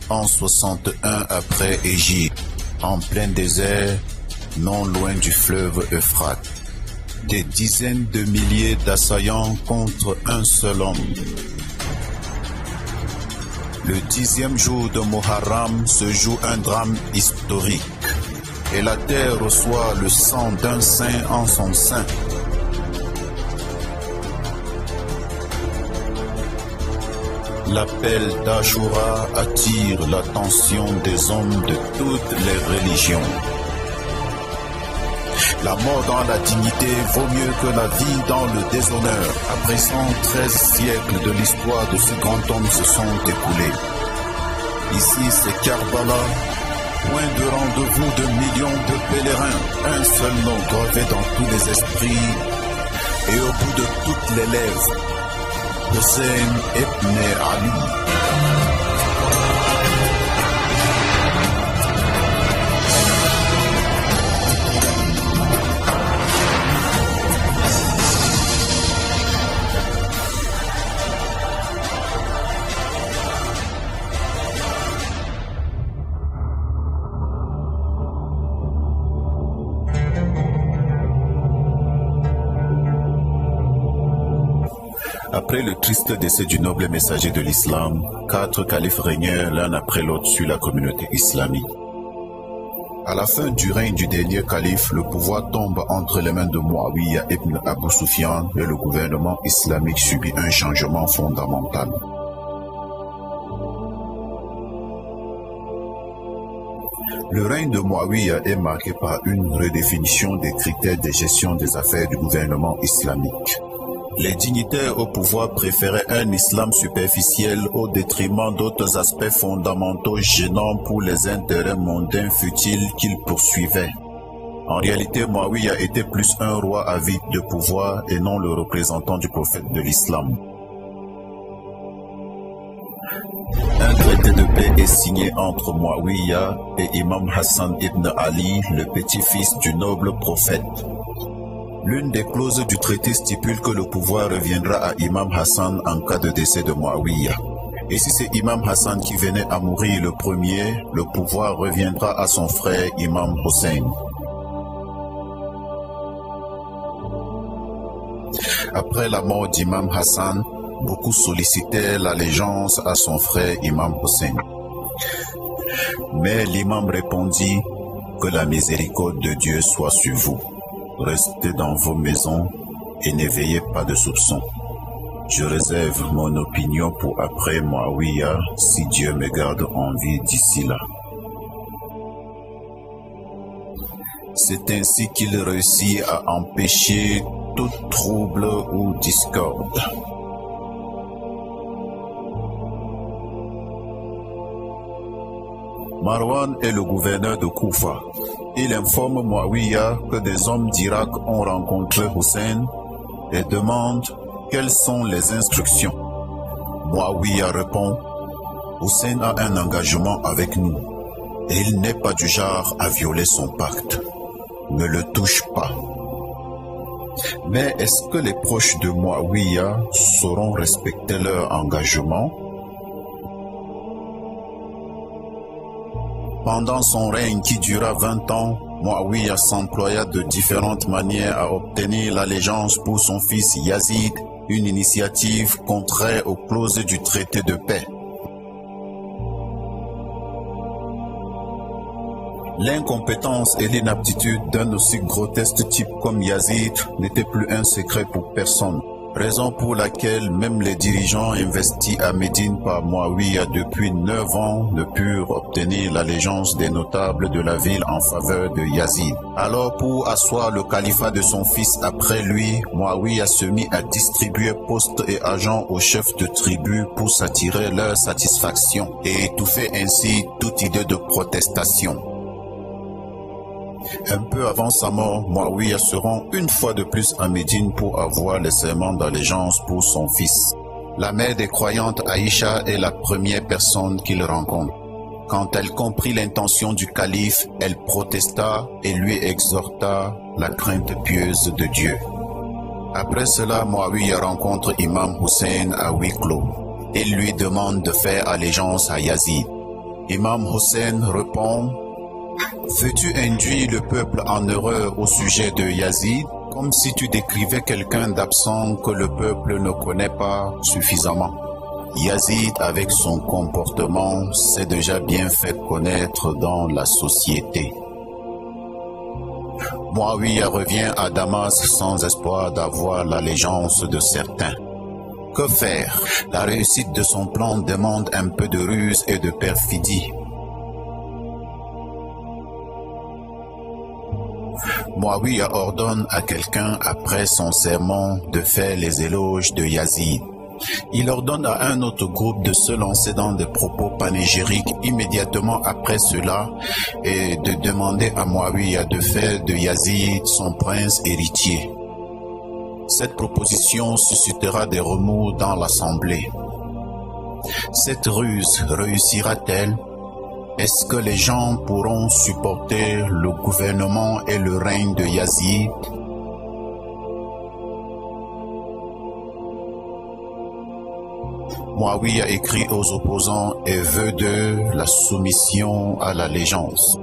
en 61 après Égide, en plein désert, non loin du fleuve Euphrate. Des dizaines de milliers d'assaillants contre un seul homme. Le 10e jour de Muharram se joue un drame historique et la terre reçoit le sang d'un saint en son sein. L'appel d'Ashura attire l'attention des hommes de toutes les religions. La mort dans la dignité vaut mieux que la vie dans le déshonneur. Après 113 siècles de l'histoire de ce grand homme se sont écoulés. Ici, c'est Karbala, point de rendez-vous de millions de pèlerins. Un seul nom gravé dans tous les esprits et au bout de toutes les lèvres. Hussein ibn Ali. Après le triste décès du noble messager de l'islam, 4 califes régnèrent l'un après l'autre sur la communauté islamique. À la fin du règne du dernier calife, le pouvoir tombe entre les mains de Muawiyah ibn Abu Sufyan et le gouvernement islamique subit un changement fondamental. Le règne de Muawiyah est marqué par une redéfinition des critères de gestion des affaires du gouvernement islamique. Les dignitaires au pouvoir préféraient un islam superficiel au détriment d'autres aspects fondamentaux gênants pour les intérêts mondains futiles qu'ils poursuivaient. En réalité, Muawiyah était plus un roi avide de pouvoir et non le représentant du prophète de l'islam. Un traité de paix est signé entre Muawiyah et Imam Hassan ibn Ali, le petit-fils du noble prophète. L'une des clauses du traité stipule que le pouvoir reviendra à Imam Hassan en cas de décès de Muawiyah. Et si c'est Imam Hassan qui venait à mourir le premier, le pouvoir reviendra à son frère Imam Hussein. Après la mort d'Imam Hassan, beaucoup sollicitaient l'allégeance à son frère Imam Hussein. Mais l'imam répondit que la miséricorde de Dieu soit sur vous. Restez dans vos maisons et n'éveillez pas de soupçons. Je réserve mon opinion pour après Muawiyah si Dieu me garde en vie d'ici là. C'est ainsi qu'il réussit à empêcher tout trouble ou discorde. Marwan est le gouverneur de Koufa. Il informe Muawiyah que des hommes d'Irak ont rencontré Hussein et demande quelles sont les instructions. Muawiyah répond: Hussein a un engagement avec nous et il n'est pas du genre à violer son pacte. Ne le touche pas. Mais est-ce que les proches de Muawiyah sauront respecter leur engagement? Pendant son règne qui dura 20 ans, Muawiyah s'employa de différentes manières à obtenir l'allégeance pour son fils Yazid, une initiative contraire aux clauses du traité de paix. L'incompétence et l'inaptitude d'un aussi grotesque type comme Yazid n'étaient plus un secret pour personne. Raison pour laquelle même les dirigeants investis à Médine par Muawiyah depuis 9 ans ne purent obtenir l'allégeance des notables de la ville en faveur de Yazid. Alors pour asseoir le califat de son fils après lui, Muawiyah se mit à distribuer postes et agents aux chefs de tribus pour s'attirer leur satisfaction et étouffer ainsi toute idée de protestation. Un peu avant sa mort, Muawiyah se rend une fois de plus à Médine pour avoir les serments d'allégeance pour son fils. La mère des croyantes Aïcha est la première personne qu'il rencontre. Quand elle comprit l'intention du calife, elle protesta et lui exhorta la crainte pieuse de Dieu. Après cela, Muawiyah rencontre Imam Hussein à huis clos. Il lui demande de faire allégeance à Yazid. Imam Hussein répond: veux-tu induire le peuple en erreur au sujet de Yazid, comme si tu décrivais quelqu'un d'absent que le peuple ne connaît pas suffisamment? Yazid, avec son comportement, s'est déjà bien fait connaître dans la société. Muawiya revient à Damas sans espoir d'avoir l'allégeance de certains. Que faire? La réussite de son plan demande un peu de ruse et de perfidie. Muawiya ordonne à quelqu'un après son sermon de faire les éloges de Yazid. Il ordonne à un autre groupe de se lancer dans des propos panégyriques immédiatement après cela et de demander à Muawiya de faire de Yazid son prince héritier. Cette proposition suscitera des remous dans l'assemblée. Cette ruse réussira-t-elle? Est-ce que les gens pourront supporter le gouvernement et le règne de Yazid? Muawiya écrit aux opposants et veut d'eux la soumission à l'allégeance.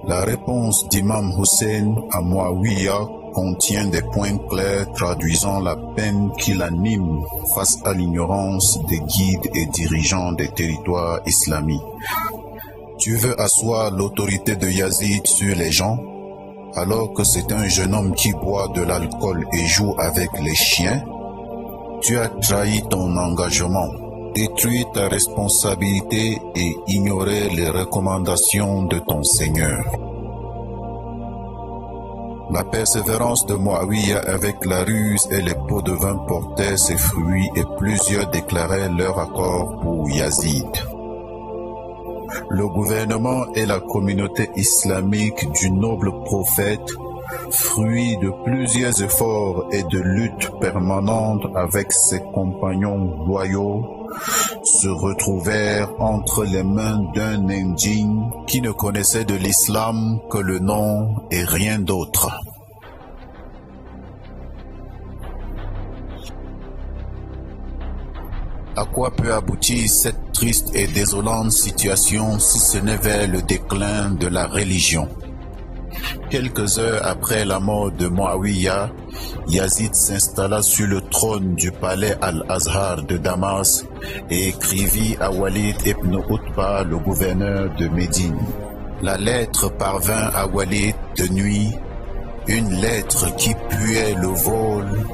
La réponse d'Imam Hussein à Muawiya contient des points clairs traduisant la peine qui l'anime face à l'ignorance des guides et dirigeants des territoires islamiques. Tu veux asseoir l'autorité de Yazid sur les gens, alors que c'est un jeune homme qui boit de l'alcool et joue avec les chiens? Tu as trahi ton engagement, détruit ta responsabilité et ignoré les recommandations de ton Seigneur. La persévérance de Muawiya avec la ruse et les pots de vin portaient ses fruits et plusieurs déclaraient leur accord pour Yazid. Le gouvernement et la communauté islamique du noble prophète, fruit de plusieurs efforts et de luttes permanentes avec ses compagnons loyaux, se retrouvèrent entre les mains d'un indigne qui ne connaissait de l'islam que le nom et rien d'autre. À quoi peut aboutir cette triste et désolante situation si ce n'est vers le déclin de la religion? Quelques heures après la mort de Muawiya, Yazid s'installa sur le trône du palais Al-Azhar de Damas et écrivit à Walid ibn Utba, le gouverneur de Médine. La lettre parvint à Walid de nuit, une lettre qui puait le vol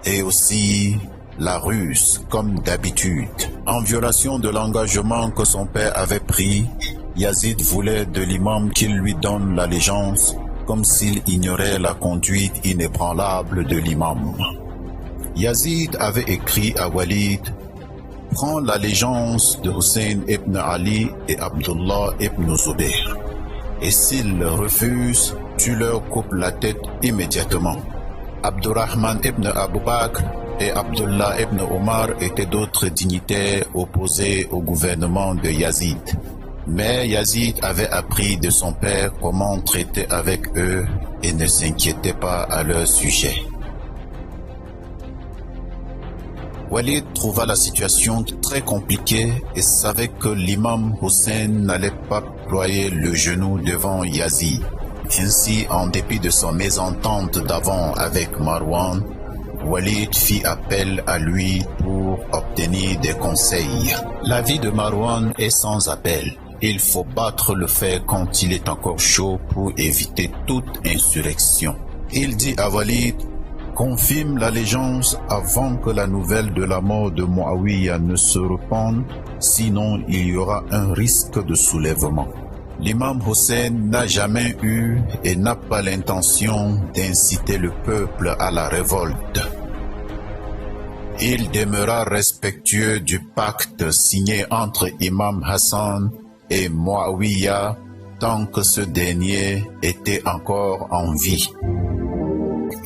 et aussi la ruse, comme d'habitude. En violation de l'engagement que son père avait pris, Yazid voulait de l'imam qu'il lui donne l'allégeance, comme s'il ignorait la conduite inébranlable de l'imam. Yazid avait écrit à Walid: prends l'allégeance de Hussein ibn Ali et Abdullah ibn Zubayr, et s'ils le refusent, tu leur coupes la tête immédiatement. Abdurrahman ibn Abu Bakr et Abdullah ibn Omar étaient d'autres dignitaires opposés au gouvernement de Yazid. Mais Yazid avait appris de son père comment traiter avec eux et ne s'inquiétait pas à leur sujet. Walid trouva la situation très compliquée et savait que l'imam Hussein n'allait pas ployer le genou devant Yazid. Ainsi, en dépit de son mésentente d'avant avec Marwan, Walid fit appel à lui pour obtenir des conseils. L'avis de Marwan est sans appel. Il faut battre le fer quand il est encore chaud pour éviter toute insurrection. Il dit à Walid: confirme l'allégeance avant que la nouvelle de la mort de Muawiya ne se répande, sinon il y aura un risque de soulèvement. L'imam Hussein n'a jamais eu et n'a pas l'intention d'inciter le peuple à la révolte. Il demeura respectueux du pacte signé entre Imam Hassan et Muawiya tant que ce dernier était encore en vie.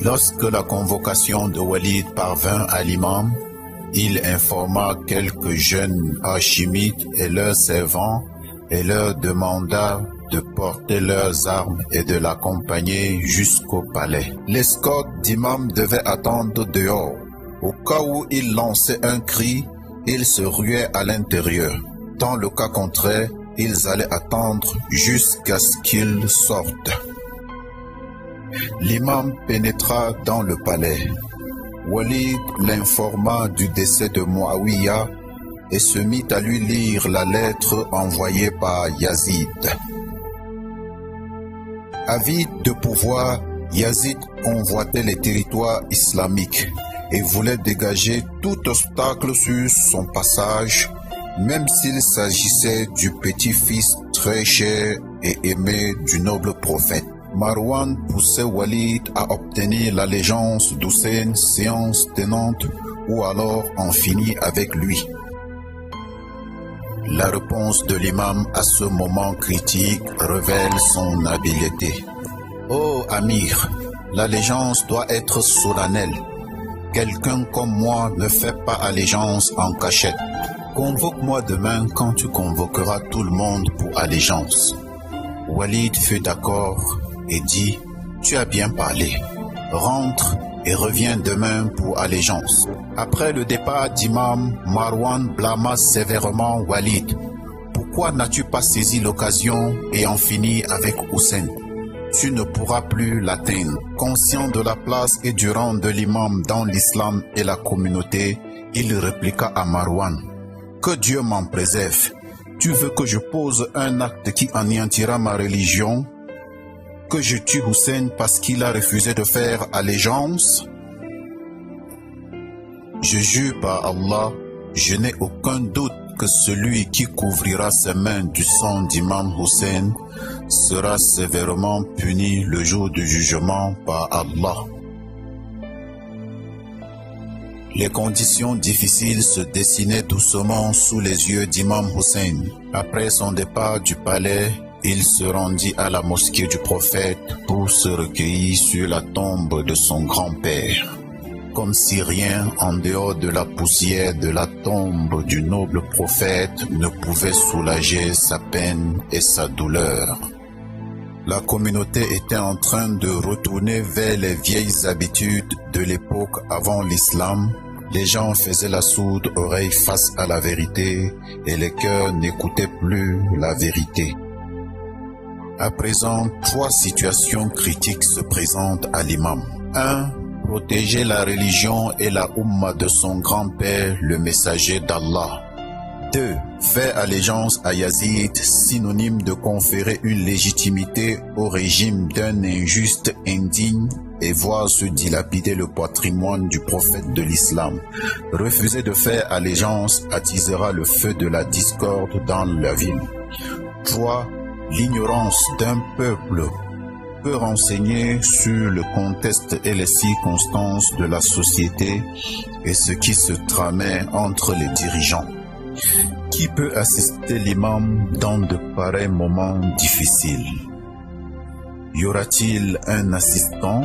Lorsque la convocation de Walid parvint à l'imam, il informa quelques jeunes hachimites et leurs servants et leur demanda de porter leurs armes et de l'accompagner jusqu'au palais. L'escorte d'imam devait attendre dehors. Au cas où il lançait un cri, il se ruait à l'intérieur. Dans le cas contraire, Ils allaient attendre jusqu'à ce qu'ils sortent. L'imam pénétra dans le palais. Walid l'informa du décès de Muawiya et se mit à lui lire la lettre envoyée par Yazid. Avide de pouvoir, Yazid convoitait les territoires islamiques et voulait dégager tout obstacle sur son passage, même s'il s'agissait du petit-fils très cher et aimé du noble prophète. Marwan poussait Walid à obtenir l'allégeance d'Hussein séance tenante ou alors en finir avec lui. La réponse de l'imam à ce moment critique révèle son habileté. Ô Amir, l'allégeance doit être solennelle. Quelqu'un comme moi ne fait pas allégeance en cachette. Convoque-moi demain quand tu convoqueras tout le monde pour allégeance. Walid fut d'accord et dit, tu as bien parlé. Rentre et reviens demain pour allégeance. Après le départ d'imam, Marwan blâma sévèrement Walid. Pourquoi n'as-tu pas saisi l'occasion et en fini avec Hussein? Tu ne pourras plus l'atteindre. Conscient de la place et du rang de l'imam dans l'islam et la communauté, il répliqua à Marwan, que Dieu m'en préserve. Tu veux que je pose un acte qui anéantira ma religion? Que je tue Hussein parce qu'il a refusé de faire allégeance? Je jure par Allah, je n'ai aucun doute que celui qui couvrira ses mains du sang d'imam Hussein sera sévèrement puni le jour du jugement par Allah. Les conditions difficiles se dessinaient doucement sous les yeux d'imam Hussein. Après son départ du palais, il se rendit à la mosquée du prophète pour se recueillir sur la tombe de son grand-père. Comme si rien en dehors de la poussière de la tombe du noble prophète ne pouvait soulager sa peine et sa douleur. La communauté était en train de retourner vers les vieilles habitudes de l'époque avant l'islam. Les gens faisaient la sourde oreille face à la vérité et les cœurs n'écoutaient plus la vérité. À présent, 3 situations critiques se présentent à l'imam. 1. Protéger la religion et la Ummah de son grand-père, le messager d'Allah. 2. Faire allégeance à Yazid, synonyme de conférer une légitimité au régime d'un injuste indigne et voir se dilapider le patrimoine du prophète de l'islam. Refuser de faire allégeance attisera le feu de la discorde dans la ville. 3. L'ignorance d'un peuple peut renseigner sur le contexte et les circonstances de la société et ce qui se tramait entre les dirigeants. Qui peut assister l'imam dans de pareils moments difficiles? Y aura-t-il un assistant?